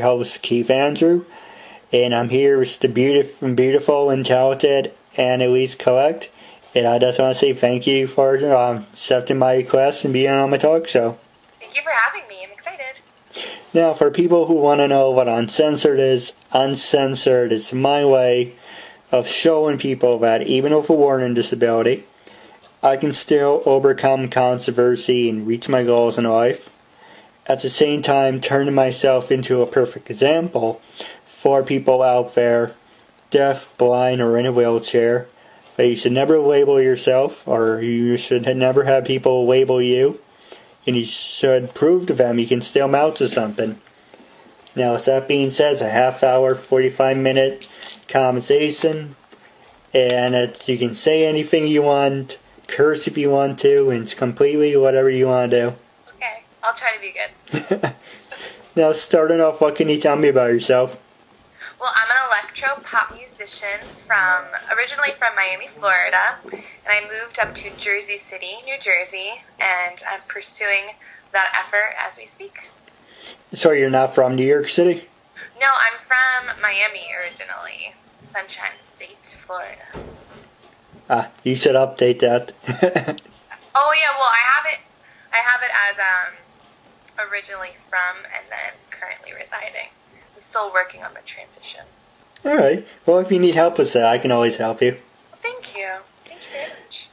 your host, Keith Andrew, and I'm here with the beautiful and talented Annelise Collette, and I just want to say thank you for accepting my request and being on my talk show. Thank you for having me. I'm excited. Now, for people who want to know what uncensored is my way of showing people that even with a learning disability, I can still overcome controversy and reach my goals in life. At the same time, turning myself into a perfect example for people out there, deaf, blind, or in a wheelchair, that you should never label yourself, or you should never have people label you, and you should prove to them you can still mount to something. Now, with that being said, it's a half-hour, 45-minute conversation, and you can say anything you want, curse if you want to, and it's completely whatever you want to do. Okay, I'll try to be good. Now, starting off, what can you tell me about yourself? Well, I'm an electro-pop musician originally from Miami, Florida, and I moved up to Jersey City, New Jersey, and I'm pursuing that effort as we speak. So you're not from New York City? No, I'm from Miami originally, Sunshine State, Florida. You should update that. Oh yeah, well I have it as originally from and then currently residing. I'm still working on the transition. Alright. Well, if you need help with that, I can always help you. Well, thank you. Thank you very much.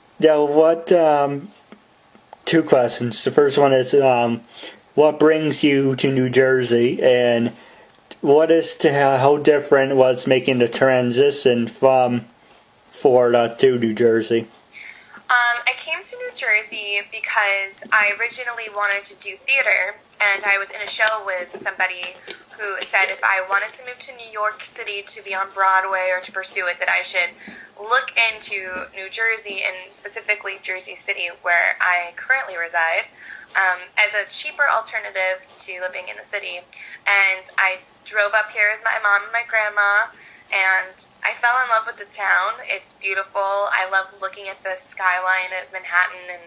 Now, two questions. The first one is, what brings you to New Jersey, and how different was making the transition from Florida to New Jersey? I came to New Jersey because I originally wanted to do theater, and I was in a show with somebody who said if I wanted to move to New York City to be on Broadway or to pursue it, that I should look into New Jersey, and specifically Jersey City, where I currently reside, as a cheaper alternative to living in the city. And I drove up here with my mom and my grandma, and I fell in love with the town. It's beautiful. I love looking at the skyline of Manhattan and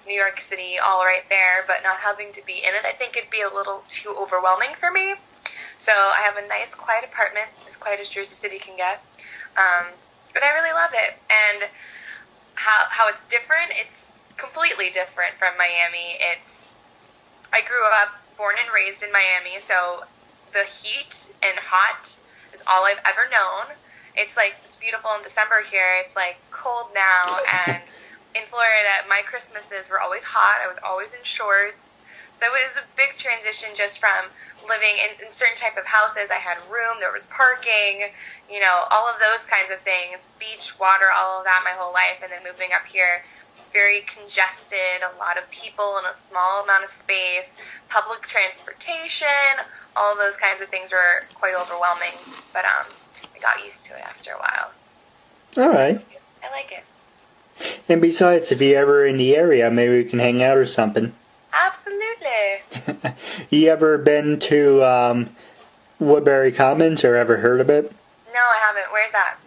New York City all right there, but not having to be in it, I think it'd be a little too overwhelming for me. So I have a nice, quiet apartment, as quiet as Jersey City can get. But I really love it. And how it's different, it's completely different from Miami. I grew up, born and raised in Miami, so the heat and hot is all I've ever known. It's beautiful in December here. It's cold now, and in Florida, my Christmases were always hot. I was always in shorts. So it was a big transition just from living in certain type of houses. I had room, there was parking, all of those kinds of things, beach, water, all of that my whole life, and then moving up here, very congested, a lot of people in a small amount of space, public transportation, all of those kinds of things were quite overwhelming, but I got used to it after a while. All right. I like it. And besides, if you're ever in the area, maybe we can hang out or something. Absolutely. You ever been to Woodbury Commons, or ever heard of it? No, I haven't. Where's that?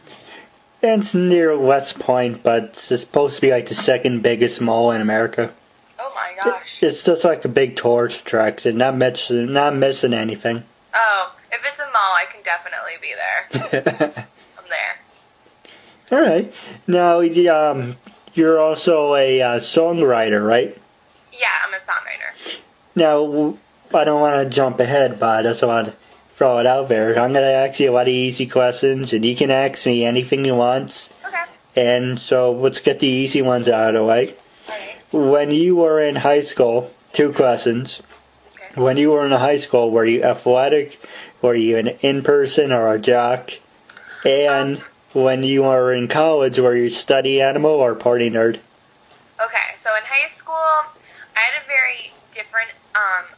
It's near West Point, but it's supposed to be the second biggest mall in America. Oh my gosh. It's just like a big tourist attraction, not missing anything. Oh, if it's a mall, I can definitely be there. I'm there. Alright. Now, you're also a songwriter, right? Yeah, I'm a songwriter. Now, I don't want to jump ahead, but I just want to throw it out there. I'm going to ask you a lot of easy questions, and you can ask me anything you want. Okay. And so let's get the easy ones out of the way. Okay. When you were in high school, two questions. Okay. When you were in high school, were you athletic? Were you an in-person or a jock? And when you were in college, were you a study animal or party nerd? Okay, so in high school, I had a very different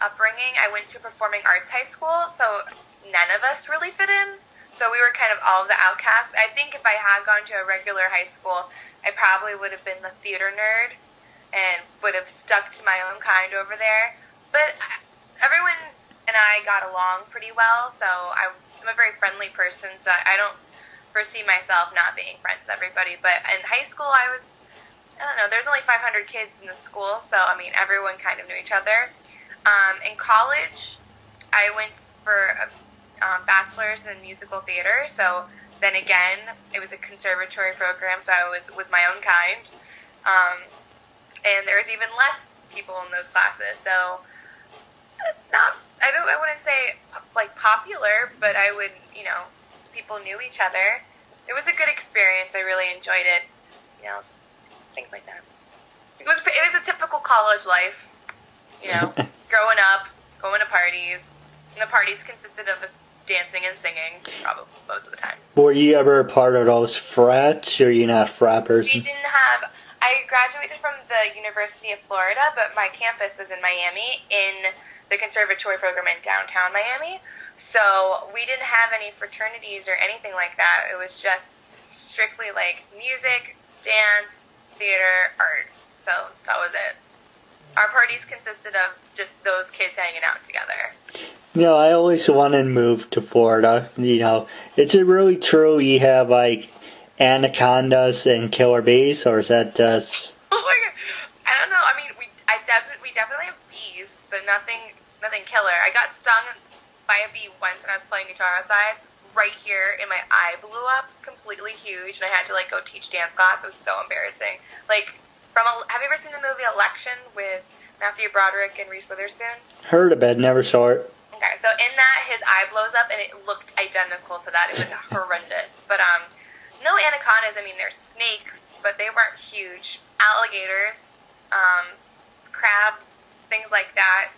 upbringing. I went to performing arts high school, so none of us really fit in. So we were kind of all the outcasts. I think if I had gone to a regular high school, I probably would have been the theater nerd and would have stuck to my own kind over there. But everyone and I got along pretty well, so I'm a very friendly person, so I don't foresee myself not being friends with everybody. But in high school, I don't know, there's only 500 kids in the school, so, everyone kind of knew each other. In college, I went for bachelor's in musical theater, so then again, it was a conservatory program, so I was with my own kind. And there was even less people in those classes, so I wouldn't say like popular, but I would, people knew each other. It was a good experience. I really enjoyed it. Things like that. It was a typical college life. Growing up, going to parties, and the parties consisted of us dancing and singing, probably most of the time. Were you ever a part of those frats, or are you not a frat person? We didn't have. I graduated from the University of Florida, but my campus was in Miami in the conservatory program in downtown Miami. So we didn't have any fraternities or anything like that. It was just strictly like music, dance, theater, art. So that was it. Our parties consisted of just those kids hanging out together. I always wanted to move to Florida. Is it really true you have like anacondas and killer bees, or is that just? Oh my God. I don't know. I mean, we definitely have bees, but nothing killer. I got stung by a bee once when I was playing guitar outside. Right here, and my eye blew up, completely huge, and I had to go teach dance class. It was so embarrassing. Have you ever seen the movie Election with Matthew Broderick and Reese Witherspoon? Heard of it, never saw it. Okay, so in that, his eye blows up, and it looked identical to that. It was horrendous. But no anacondas. I mean, they're snakes, but they weren't huge. Alligators, crabs, things like that.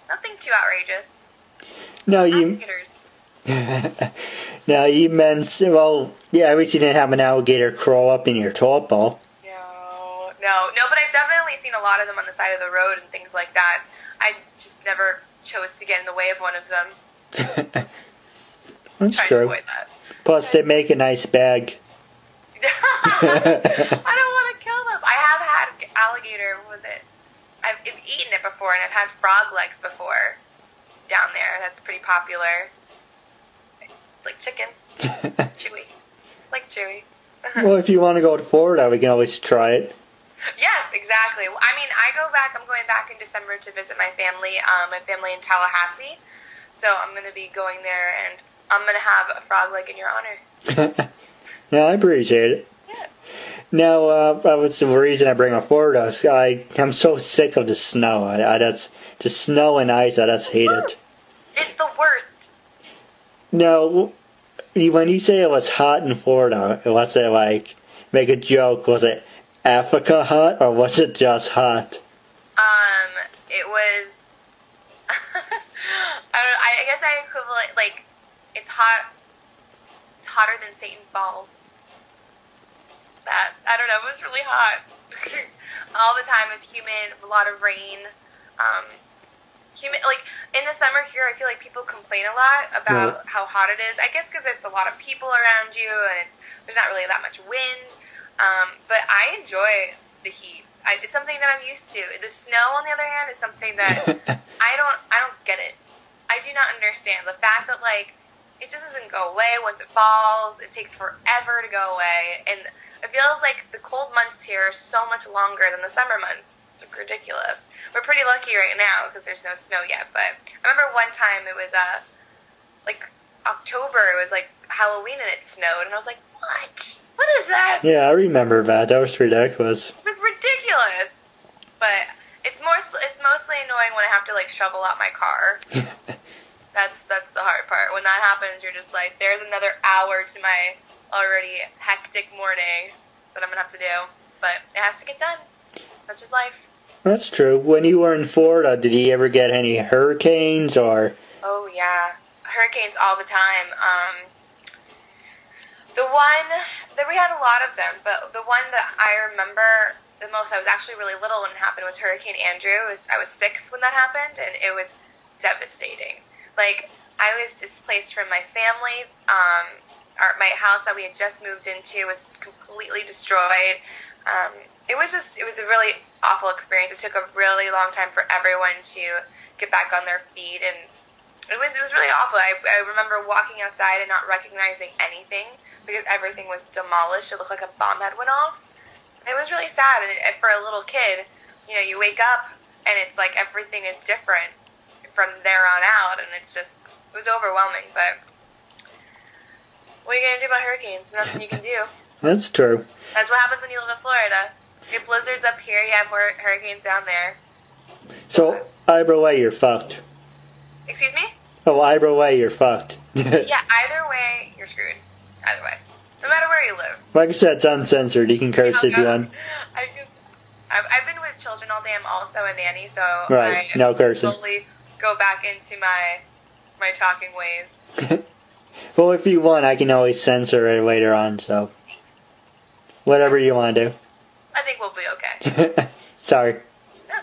Nothing too outrageous. No, Alligators. Now, you mentioned, at least you didn't have an alligator crawl up in your toilet bowl. No, but I've definitely seen a lot of them on the side of the road and things like that. I just never chose to get in the way of one of them. That's true. To avoid that. Plus, they make a nice bag. I don't want to kill them. I have had alligator, what was it? I've eaten it before, and I've had frog legs before down there. That's pretty popular. Like chicken. Chewy. Like chewy. Well, if you want to go to Florida, we can always try it. Yes, exactly. I mean, I'm going back in December to visit my family in Tallahassee. So I'm going to be going there, and I'm going to have a frog leg in your honor. Yeah, I appreciate it. Yeah. Now, what's the reason I bring up Florida? I'm so sick of the snow. That's the snow and ice. I just hate it. It's the worst. Now, when you say it was hot in Florida, was it make a joke? Was it Africa hot, or was it just hot? It was. I guess I equivalent it's hot. It's hotter than Satan's balls. I don't know. It was really hot. All the time. It was humid. A lot of rain. Humid. In the summer here, I feel like people complain a lot about how hot it is. I guess because there's a lot of people around you, and there's not really that much wind. But I enjoy the heat. It's something that I'm used to. The snow, on the other hand, is something that I don't get it. I do not understand the fact that it just doesn't go away once it falls. It takes forever to go away, and it feels like the cold months here are so much longer than the summer months. It's ridiculous. We're pretty lucky right now because there's no snow yet. But I remember one time it was October. It was Halloween and it snowed, and I was like, what? What is that? Yeah, I remember that. That was ridiculous. It was ridiculous. But it's mostly annoying when I have to shovel out my car. That's the hard part. When that happens, you're just there's another hour to my already hectic morning that I'm gonna have to do. But it has to get done. That's just life. That's true. When you were in Florida, did you ever get any hurricanes or? Oh yeah, hurricanes all the time. We had a lot of them, but the one that I remember the most, I was actually really little when it happened, was Hurricane Andrew. I was 6 when that happened, and it was devastating. I was displaced from my family. My house that we had just moved into was completely destroyed. It was a really awful experience. It took a really long time for everyone to get back on their feet, and it was really awful. I remember walking outside and not recognizing anything because everything was demolished. It looked like a bomb had went off. It was really sad, and for a little kid, you wake up and it's everything is different from there on out, and it was overwhelming. But What are you going to do about hurricanes? Nothing you can do. That's true. That's what happens when you live in Florida. You have blizzards up here, you have hurricanes down there. So, either way, you're fucked. Excuse me? Oh, either way, you're fucked. Yeah, either way, you're screwed. Either way. No matter where you live. Like I said, it's uncensored. You can curse if you want. I've been with children all day. I'm also a nanny, so right. No cursing. Slowly go back into my talking ways. Well, if you want, I can always censor it later on, so whatever you want to do. I think we'll be okay. Sorry.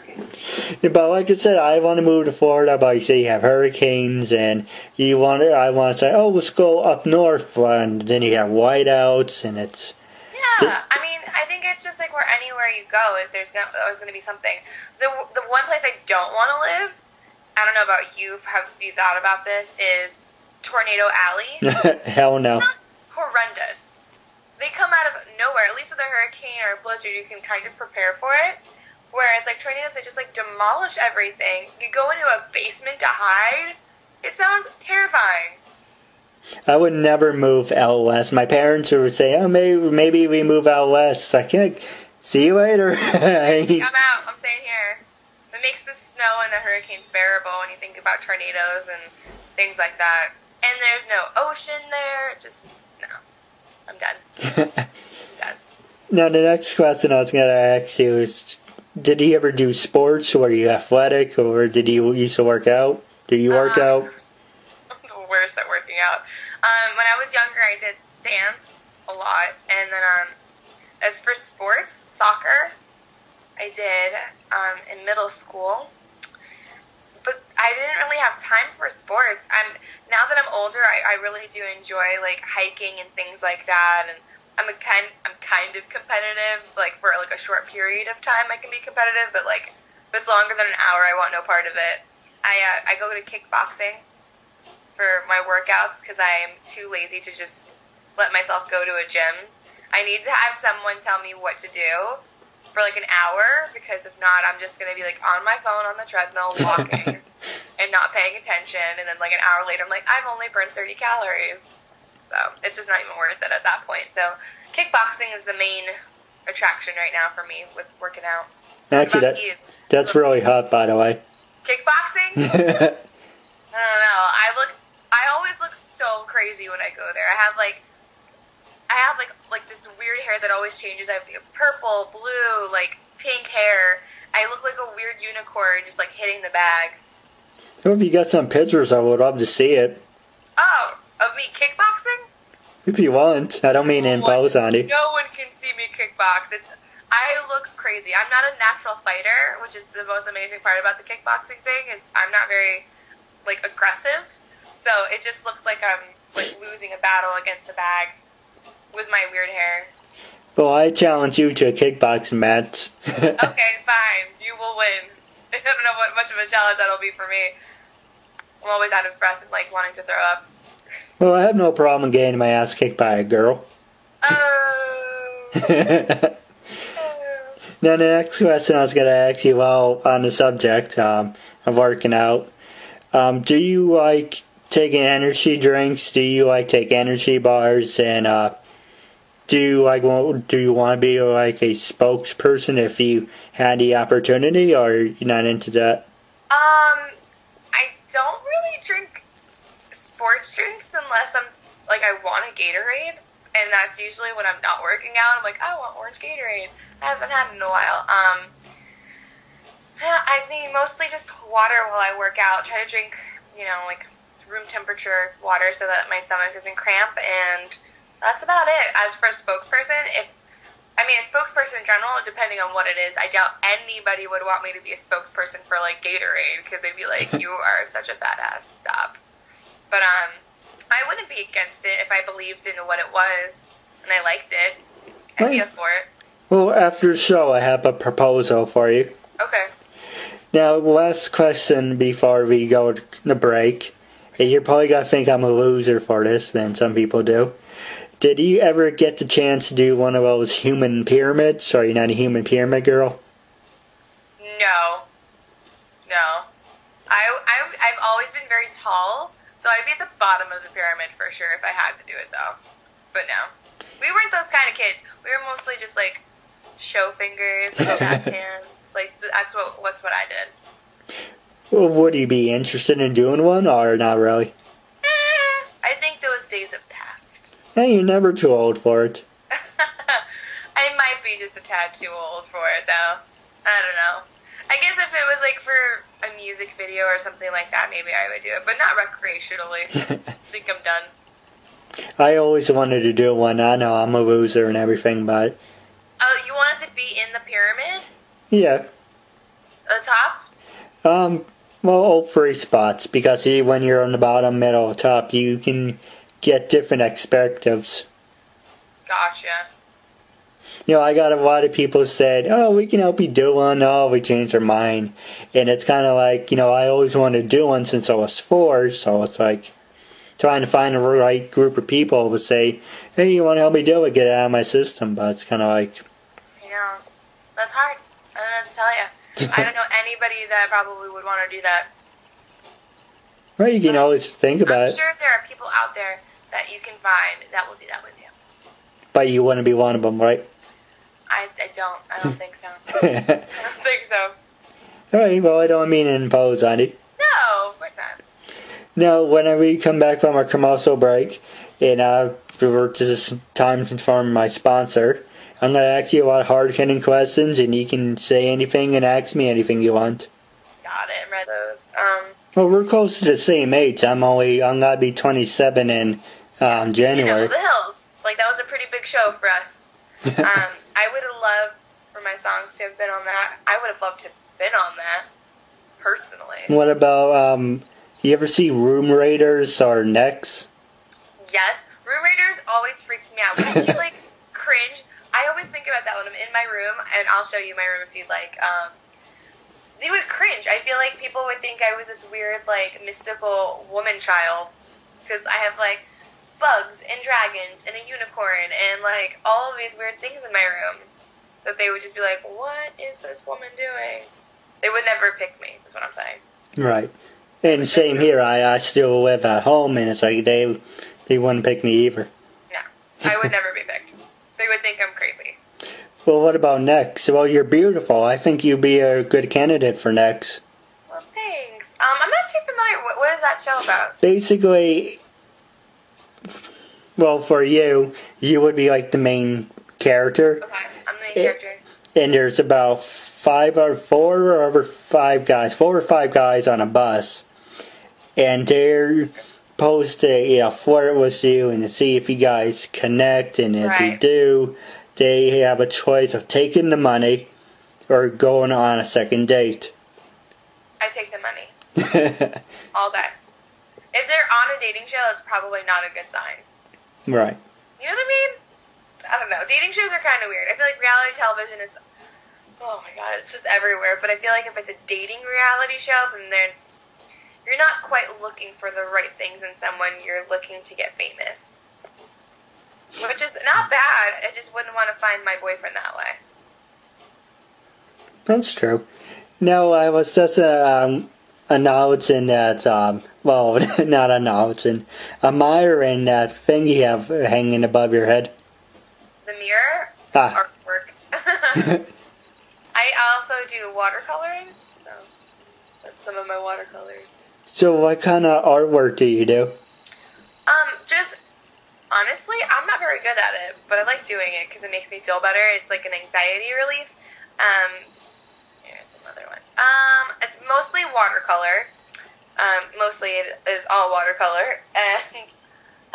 Okay. But like I said, I want to move to Florida, but you say you have hurricanes, and I want to say, oh, let's go up north, and then you have whiteouts, and it's... Yeah, I mean, I think it's just like where anywhere you go, if there's always going to be something. The one place I don't want to live, I don't know about you, have you thought about this, is Tornado Alley. Hell no. It's not horrendous. They come out of nowhere. At least with a hurricane or a blizzard, you can kind of prepare for it. Whereas, like, tornadoes, they just, like, demolish everything. You go into a basement to hide. It sounds terrifying. I would never move out west. My parents would say, oh, maybe we move out west. I can't. See you later. I'm out. I'm staying here. It makes the snow and the hurricanes bearable when you think about tornadoes and things like that. And there's no ocean there. Just, no. I'm done. I'm done. Now, the next question I was going to ask you is, did you ever do sports? Were you athletic, or did you used to work out? Did you work out? I'm the worst at working out. When I was younger, I did dance a lot. And then as for sports, soccer, I did in middle school. But I didn't really have time for sports. Now that I'm older, I really do enjoy like hiking and things like that. And I'm kind of competitive. Like for like a short period of time, I can be competitive. But like if it's longer than an hour, I want no part of it. I go to kickboxing for my workouts because I am too lazy to just let myself go to a gym. I need to have someone tell me what to do for like an hour, because if not, I'm just going to be like on my phone on the treadmill walking and not paying attention, and then like an hour later I'm like, I've only burned 30 calories. So it's just not even worth it at that point. So kickboxing is the main attraction right now for me with working out. Actually, that's really hot, by the way. Kickboxing? I don't know. I always look so crazy when I go there. I have like this weird hair that always changes. I have purple, blue, like pink hair. I look like a weird unicorn just like hitting the bag. So if you got some pictures, I would love to see it. Oh, of me kickboxing? If you want. I don't mean to impose on you. No one can see me kickbox. I look crazy. I'm not a natural fighter, which is the most amazing part about the kickboxing thing, is I'm not very like aggressive. So it just looks like I'm like losing a battle against a bag with my weird hair. Well, I challenge you to a kickboxing match. Okay, fine. You will win. I don't know what much of a challenge that'll be for me. I'm always out of breath and like wanting to throw up. Well, I have no problem getting my ass kicked by a girl. Oh. Now, the next question I was going to ask you, well, on the subject of working out, do you like taking energy drinks? Do you like take energy bars? And do you want to be like a spokesperson if you had the opportunity, or you're not into that? I don't really drink sports drinks unless I'm like I want a Gatorade, and that's usually when I'm not working out. I'm like, I want orange Gatorade. I haven't had it in a while. I think mostly just water while I work out. Try to drink, like room temperature water so that my stomach doesn't cramp, and that's about it. As for a spokesperson, a spokesperson in general, depending on what it is, I doubt anybody would want me to be a spokesperson for like Gatorade, because they'd be like, you are such a badass, stop. But I wouldn't be against it if I believed in what it was and I liked it. I'd be up for it. Well, after the show, I have a proposal for you. Okay. Now, last question before we go to the break. You're probably going to think I'm a loser for this, and some people do. Did you ever get the chance to do one of those human pyramids? Or are you not a human pyramid girl? No. I've always been very tall, So I'd be at the bottom of the pyramid for sure if I had to do it, though. But no. We weren't those kind of kids. We were mostly just, like, show fingers, like, jazz hands. Like, that's what I did. Well, would you be interested in doing one, or not really? I think those days have passed. Hey, you're never too old for it. I might be just a tad too old for it, though. I don't know. I guess if it was, like, for a music video or something like that, maybe I would do it, but not recreationally. I think I'm done. I always wanted to do one. I know I'm a loser and everything, but... Oh, you wanted to be in the pyramid? Yeah. The top? Well, all three spots, because when you're on the bottom, middle, or top, you can get different perspectives. Gotcha. You know, I got a lot of people said, oh, we can help you do one. Oh, we changed our mind. And it's kind of like, you know, I always wanted to do one since I was 4, so it's like trying to find the right group of people to say, hey, you want to help me do it, get it out of my system. But it's kind of like... You know, that's hard. I don't know what to tell you. I don't know anybody that probably would want to do that. Well, you can always think about it. I'm sure there are people out there that you can find that will do that with you. But you wouldn't be one of them, right? I don't. I don't think so. I don't think so. Alright, well, I don't mean to impose on you. No, of course not. Now, whenever you come back from our commercial break, and this is time for my sponsor, I'm going to ask you a lot of hard-hitting questions, and you can say anything and ask me anything you want. Got it. Read those. Well, we're close to the same age. I'm going to be 27 in January. You know, the Hills. Like, that was a pretty big show for us. I would have loved for my songs to have been on that. I would have loved to have been on that, personally. What about, you ever see Room Raiders or Next? Yes. Room Raiders always freaks me out. When you, like, cringe, I always think about that when I'm in my room, and I'll show you my room if you'd like. They would cringe. I feel like people would think I was this weird, like, mystical woman child, because I have, like, bugs and dragons and a unicorn and, like, all of these weird things in my room that they would just be like, what is this woman doing? They would never pick me, is what I'm saying. Right. And same here. I still live at home, and it's like they wouldn't pick me either. No. I would never be picked. They would think I'm crazy. Well, what about Next? Well, you're beautiful. I think you'd be a good candidate for Next. Well, thanks. I'm not too familiar. What is that show about? Basically... Well, for you would be like the main character. Okay, I'm the main character. And there's about 4 or 5 guys on a bus. And they're supposed to, flirt with you and to see if you guys connect. And if you do, they have a choice of taking the money or going on a second date. I take the money. All day. If they're on a dating show, that's probably not a good sign. Right. You know what I mean? I don't know. Dating shows are kind of weird. I feel like reality television is, oh my god, it's just everywhere. But I feel like if it's a dating reality show, then you're not quite looking for the right things in someone. You're looking to get famous. Which is not bad. I just wouldn't want to find my boyfriend that way. That's true. No, I was just announcing that, well, not announcing, admiring that thing you have hanging above your head. The mirror? Artwork. I also do watercoloring, so that's some of my watercolors. So what kind of artwork do you do? Just, honestly, I'm not very good at it, but I like doing it because it makes me feel better. It's like an anxiety relief. Here's some other ones. It's mostly watercolor. Mostly it is all watercolor, and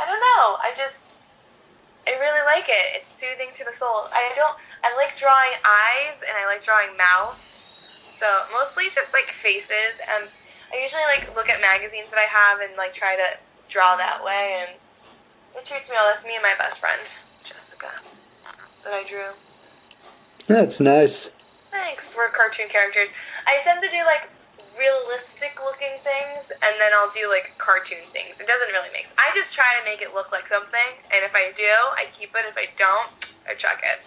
I don't know, I really like it. It's soothing to the soul. I like drawing eyes, and I like drawing mouths, so mostly just like faces, and I usually like look at magazines that I have and like try to draw that way, and it treats me well. That's me and my best friend, Jessica, that I drew. That's nice. Thanks. We're cartoon characters. I tend to do like realistic looking things, and then I'll do like cartoon things. It doesn't really make sense. I just try to make it look like something, and if I do, I keep it. If I don't, I chuck it.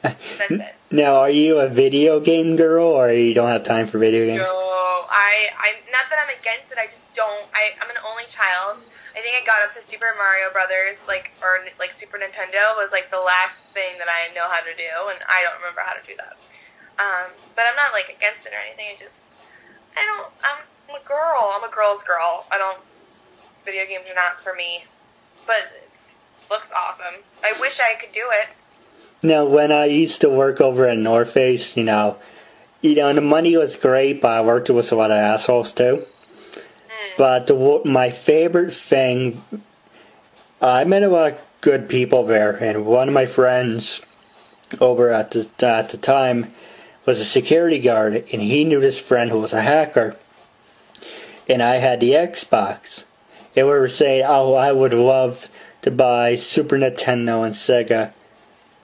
That's it. Now, are you a video game girl, or you don't have time for video games? No, I'm not that I'm against it. I just don't. I'm an only child. I think I got up to Super Mario Brothers, or Super Nintendo was like the last thing that I know how to do, and I don't remember how to do that. But I'm not like against it or anything. I'm a girl. I'm a girl's girl. Video games are not for me, but it looks awesome. I wish I could do it. Now, when I used to work over at North Face, the money was great, but I worked with a lot of assholes too. But my favorite thing, I met a lot of good people there, and one of my friends over at the time was a security guard, and he knew this friend who was a hacker. And I had the Xbox. And we were saying, oh, I would love to buy Super Nintendo and Sega.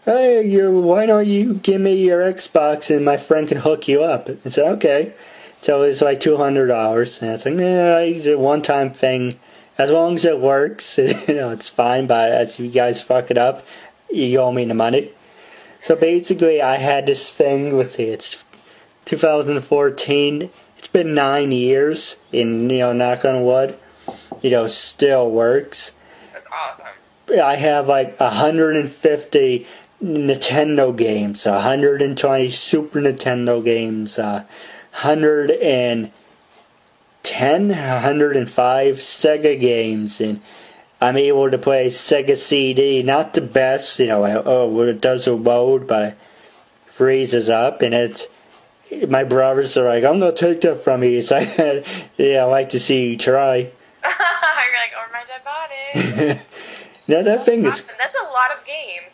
Hey, why don't you give me your Xbox and my friend can hook you up? I said, okay. So it was like $200, and it's like, it's a one-time thing. As long as it works, it's fine. But as you guys fuck it up, you owe me the money. So basically, I had this thing. Let's see, it's 2014. It's been 9 years, and knock on wood, still works. That's awesome. I have like 150 Nintendo games, 120 Super Nintendo games. 110, 105 Sega games, and I'm able to play Sega CD. Not the best, it does a load, but it freezes up, and my brothers are like, I'm gonna take that from you. So I like to see you try. You're like, over my dead body. Now that thing is. That's a lot of games.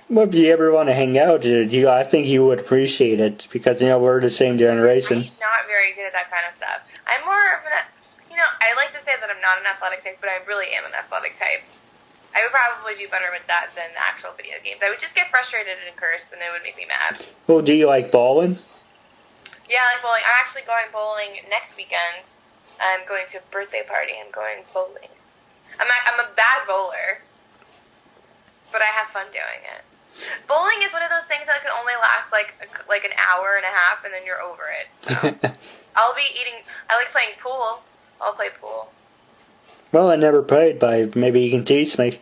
Well, if you ever want to hang out, I think you would appreciate it because we're the same generation. I'm not very good at that kind of stuff. I'm more of I like to say that I'm not an athletic type, but I really am an athletic type. I would probably do better with that than actual video games. I would just get frustrated and curse, and it would make me mad. Well, do you like bowling? Yeah, I like bowling. I'm actually going bowling next weekend. I'm going to a birthday party. I'm going bowling. I'm a bad bowler, but I have fun doing it. Bowling is one of those things that can only last like an hour and a half, and then you're over it. So I'll be eating. I like playing pool. I'll play pool. Well, I never played, but maybe you can teach me.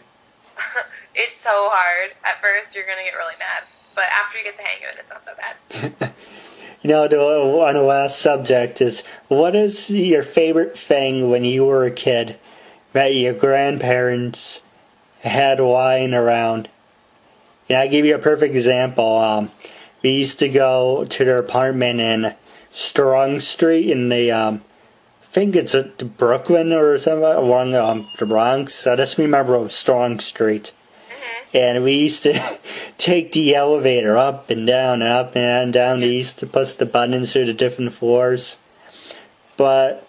It's so hard. At first, you're gonna get really mad, but after you get the hang of it, it's not so bad. On the last subject is, what is your favorite thing when you were a kid that your grandparents had lying around? I give you a perfect example. We used to go to their apartment in Strong Street in the, I think it's Brooklyn or something, along the Bronx. I just remember it was Strong Street. Mm-hmm. And we used to take the elevator up and down and up and down. They used to push the buttons to the different floors. And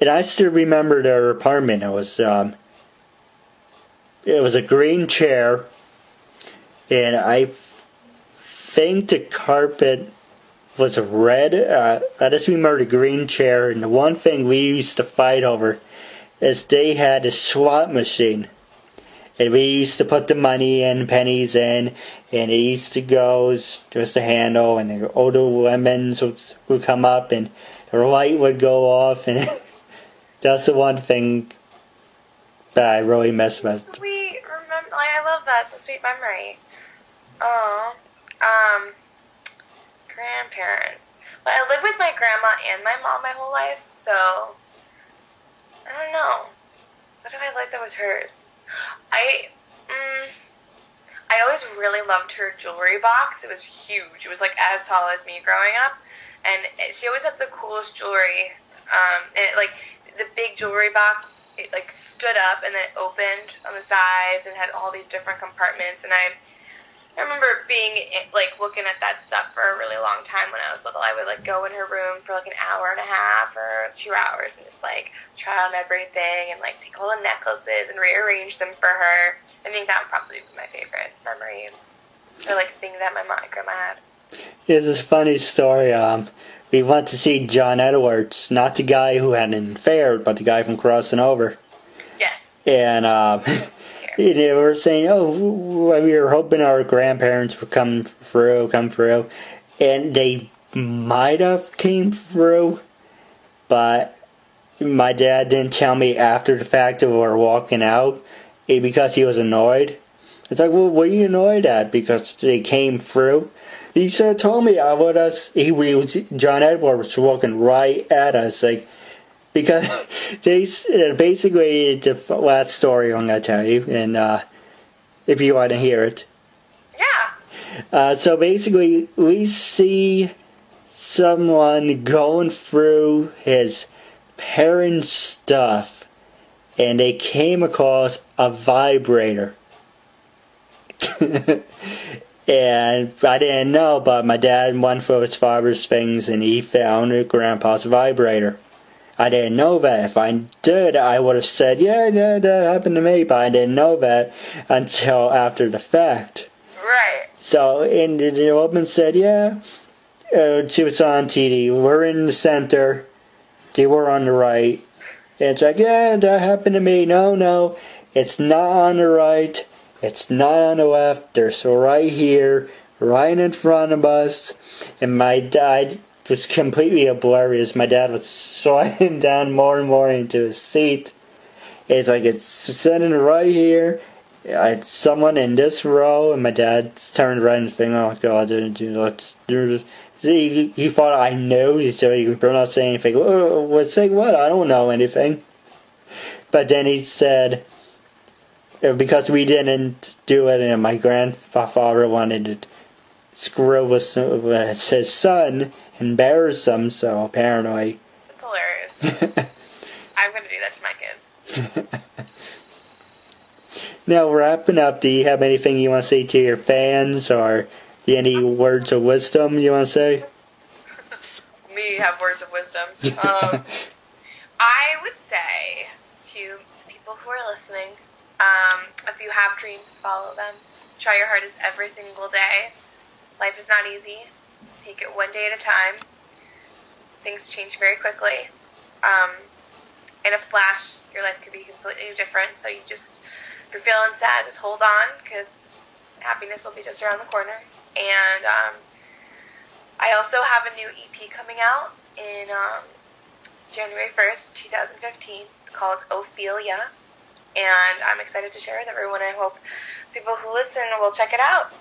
I still remember their apartment. It was a green chair. And I think the carpet was red. I just remember the green chair. And the one thing we used to fight over is they had a slot machine. And we used to put the money in, pennies in. And it used to go just a handle. And the older lemons would come up. And the light would go off. And that's the one thing that I really miss about. Sweet, remember? I love that. It's a sweet memory. Oh, grandparents. Well, I lived with my grandma and my mom my whole life, so I don't know. What did I like that was hers? I always really loved her jewelry box. It was huge. It was like as tall as me growing up, and she always had the coolest jewelry. And the big jewelry box, it stood up and then it opened on the sides and had all these different compartments, and I remember being looking at that stuff for a really long time when I was little. I would go in her room for an hour and a half or 2 hours and just try on everything and take all the necklaces and rearrange them for her. I think that would probably be my favorite memory or thing that my grandma had. Here's this funny story. We went to see John Edwards, not the guy who had an affair, but the guy from Crossing Over. Yes. And they were saying, we were hoping our grandparents would come through, and they might have came through, but my dad didn't tell me after the fact that we were walking out because he was annoyed. It's like, well, what are you annoyed at? Because they came through? He should have told me. John Edward was walking right at us, like, because they basically the last story I'm gonna tell you, and if you want to hear it. Yeah. So basically, we see someone going through his parents' stuff, and they came across a vibrator. And I didn't know, but my dad went through his father's things and he found grandpa's vibrator. I didn't know that. If I did, I would have said, yeah, that happened to me, but I didn't know that until after the fact. Right. So, and the woman said, yeah, she was on TV. We're in the center. They were on the right. And it's like, yeah, that happened to me. No, it's not on the right. It's not on the left. They're so right here, right in front of us. And my dad was completely oblivious. My dad was sliding down more and more into his seat. It's like it's sitting right here. It's someone in this row, and my dad turned right and thinking, oh God, he thought I knew, so he could not say anything. Oh, say what? I don't know anything. But then he said, because we didn't do it and my grandfather wanted to screw with his son, embarrass him, so apparently. That's hilarious. I'm going to do that to my kids. Now, wrapping up, do you have anything you want to say to your fans, or any words of wisdom you want to say? Me have words of wisdom. I would say to people who are listening, if you have dreams, follow them. Try your hardest every single day. Life is not easy. Take it one day at a time. Things change very quickly. In a flash, your life could be completely different. So if you're feeling sad, just hold on, because happiness will be just around the corner. And I also have a new EP coming out in January 1st, 2015, called Ophelia. And I'm excited to share it with everyone. I hope people who listen will check it out.